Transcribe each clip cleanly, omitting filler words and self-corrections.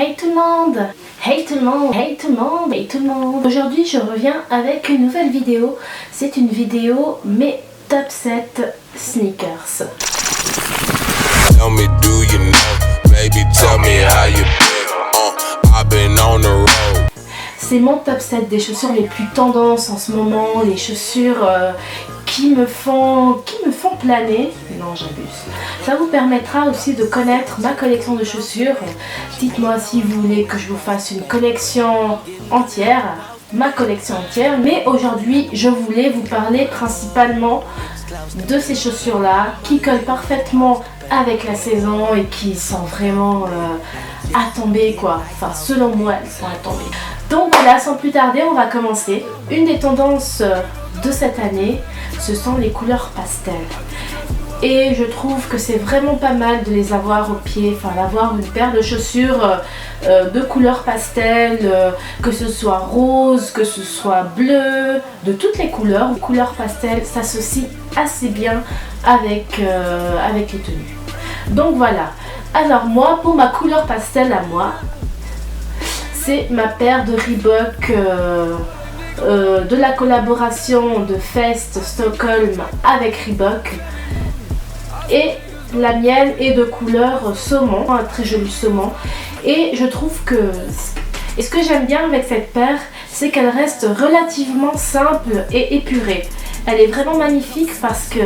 Hey tout le monde! Hey tout le monde! Hey tout le monde! Hey tout le monde! Aujourd'hui je reviens avec une nouvelle vidéo. C'est une vidéo mes top 7 sneakers. Tell me, do you know? Baby, tell me how you been. I've been on the road. C'est mon top 7 des chaussures les plus tendances en ce moment, les chaussures qui me font planer. Non, j'abuse. Ça vous permettra aussi de connaître ma collection de chaussures. Dites-moi si vous voulez que je vous fasse une collection entière, ma collection entière. Mais aujourd'hui, je voulais vous parler principalement de ces chaussures-là qui collent parfaitement avec la saison et qui sont vraiment à tomber quoi. Enfin, selon moi, elles sont à tomber. Donc voilà, sans plus tarder, on va commencer. Une des tendances de cette année, ce sont les couleurs pastel. Et je trouve que c'est vraiment pas mal de les avoir au pied, enfin d'avoir une paire de chaussures de couleur pastel, que ce soit rose, que ce soit bleu, de toutes les couleurs. Les couleurs pastel s'associent assez bien avec les tenues. Donc voilà. Alors moi, pour ma couleur pastel à moi, c'est ma paire de Reebok de la collaboration de Fest Stockholm avec Reebok. Et la mienne est de couleur saumon, un très joli saumon. Et je trouve que... Et ce que j'aime bien avec cette paire, c'est qu'elle reste relativement simple et épurée. Elle est vraiment magnifique parce que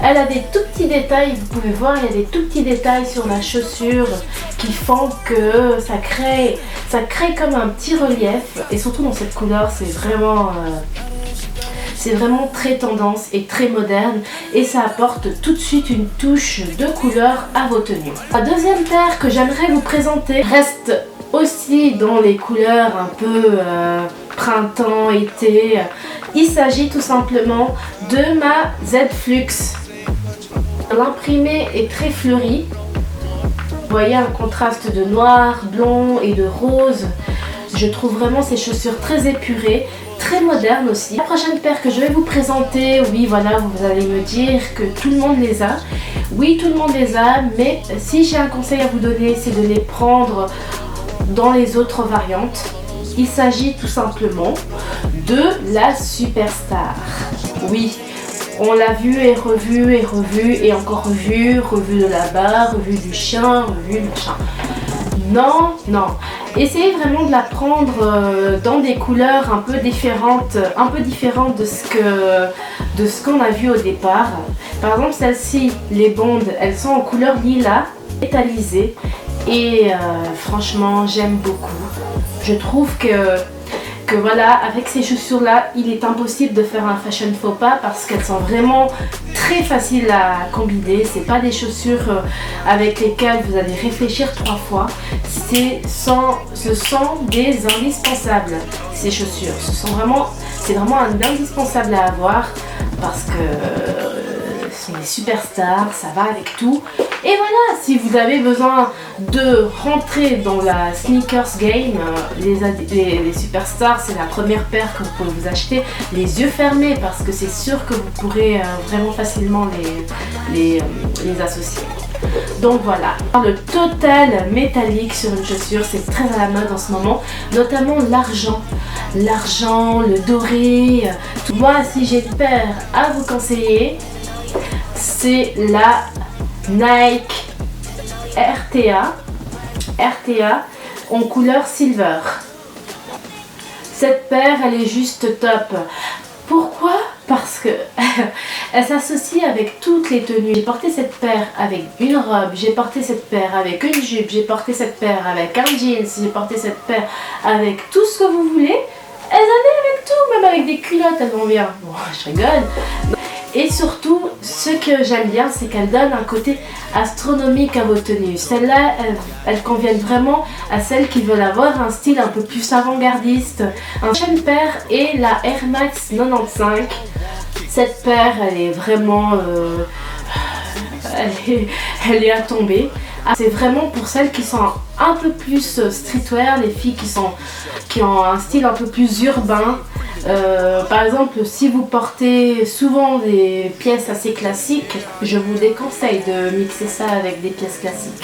elle a des tout petits détails, vous pouvez voir, il y a des tout petits détails sur la chaussure qui font que ça crée comme un petit relief. Et surtout dans cette couleur, c'est vraiment très tendance et très moderne. Et ça apporte tout de suite une touche de couleur à vos tenues. La deuxième paire que j'aimerais vous présenter reste aussi dans les couleurs un peu printemps, été. Il s'agit tout simplement de ma Z Flux. L'imprimé est très fleuri. Vous voyez un contraste de noir, blond et de rose. Je trouve vraiment ces chaussures très épurées, très modernes aussi. La prochaine paire que je vais vous présenter, oui voilà, vous allez me dire que tout le monde les a. Oui, tout le monde les a, mais si j'ai un conseil à vous donner, c'est de les prendre dans les autres variantes. Il s'agit tout simplement de la Superstar. Oui, on l'a vu et revu et encore revu de là-bas, revu du chien, revu du machin. Non, non. Essayez vraiment de la prendre dans des couleurs un peu différentes de ce qu'on a vu au départ. Par exemple, celle-ci, les bondes, elles sont en couleur lilas, métallisée. Et franchement, j'aime beaucoup. Je trouve que voilà, avec ces chaussures là, il est impossible de faire un fashion faux pas parce qu'elles sont vraiment très faciles à combiner. C'est pas des chaussures avec lesquelles vous allez réfléchir 3 fois. Ce sont des indispensables, ces chaussures. C'est vraiment un indispensable à avoir parce que ce sont des superstars, ça va avec tout. Et voilà, si vous avez besoin de rentrer dans la sneakers game, les superstars, c'est la première paire que vous pouvez vous acheter les yeux fermés parce que c'est sûr que vous pourrez vraiment facilement les associer. Donc voilà, le total métallique sur une chaussure, c'est très à la mode en ce moment, notamment l'argent, le doré. Moi, si j'ai une paire à vous conseiller, c'est la Nike RTA en couleur silver. Cette paire, elle est juste top. Pourquoi? Parce que elle s'associe avec toutes les tenues. J'ai porté cette paire avec une robe, j'ai porté cette paire avec une jupe, j'ai porté cette paire avec un jeans, j'ai porté cette paire avec tout ce que vous voulez. Elles allaient avec tout, même avec des culottes, elles vont bien. Bon, je rigole. Et surtout, ce que j'aime bien, c'est qu'elles donnent un côté astronomique à vos tenues. Celles-là, elles conviennent vraiment à celles qui veulent avoir un style un peu plus avant-gardiste. Un prochaine paire est la Air Max 95. Cette paire, elle est vraiment... elle est à tomber. C'est vraiment pour celles qui sont un peu plus streetwear, les filles qui ont un style un peu plus urbain. Par exemple, si vous portez souvent des pièces assez classiques, je vous déconseille de mixer ça avec des pièces classiques.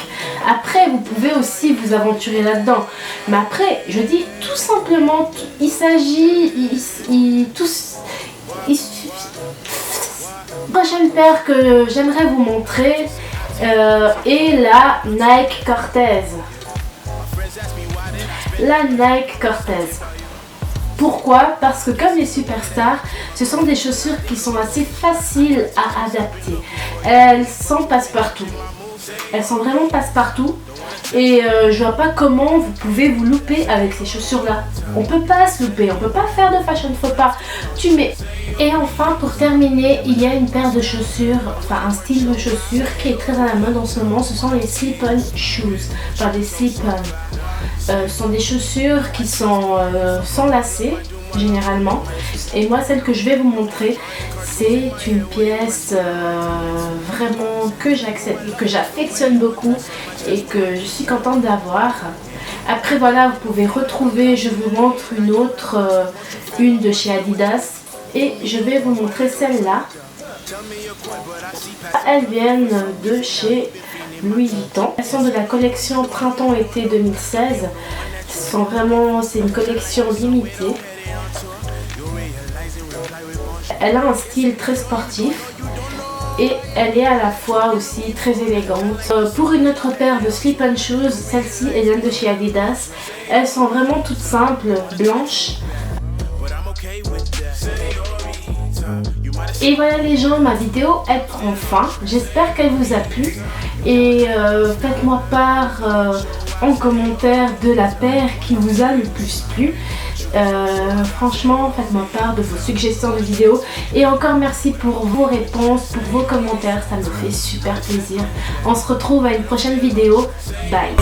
Après, vous pouvez aussi vous aventurer là-dedans. Mais après, je dis tout simplement, il s'agit... Prochaine paire que j'aimerais vous montrer est la Nike Cortez. La Nike Cortez. Pourquoi? Parce que comme les superstars, ce sont des chaussures qui sont assez faciles à adapter. Elles sont passe-partout. Elles sont vraiment passe-partout. Et je vois pas comment vous pouvez vous louper avec ces chaussures-là. On peut pas se louper, on peut pas faire de fashion faux pas. Tu mets. Et enfin, pour terminer, il y a une paire de chaussures, enfin un style de chaussures qui est très à la mode en ce moment. Ce sont les slip-on shoes, enfin des slip-on. Ce sont des chaussures qui sont sans lacets généralement. Et moi, celle que je vais vous montrer, c'est une pièce vraiment que j'affectionne beaucoup et que je suis contente d'avoir. Après voilà, vous pouvez retrouver, je vous montre une autre, une de chez Adidas, et je vais vous montrer celle-là. Elles viennent de chez Louis Vuitton. Elles sont de la collection printemps-été 2016. C'est une collection limitée. Elle a un style très sportif et elle est à la fois aussi très élégante. Pour une autre paire de slip-on shoes, celle-ci elle vient de chez Adidas. Elles sont vraiment toutes simples, blanches. Et voilà les gens, ma vidéo elle prend fin. J'espère qu'elle vous a plu et faites-moi part en commentaire de la paire qui vous a le plus plu. Franchement, faites-moi part de vos suggestions de vidéos et encore merci pour vos réponses, pour vos commentaires, ça me fait super plaisir. On se retrouve à une prochaine vidéo. Bye.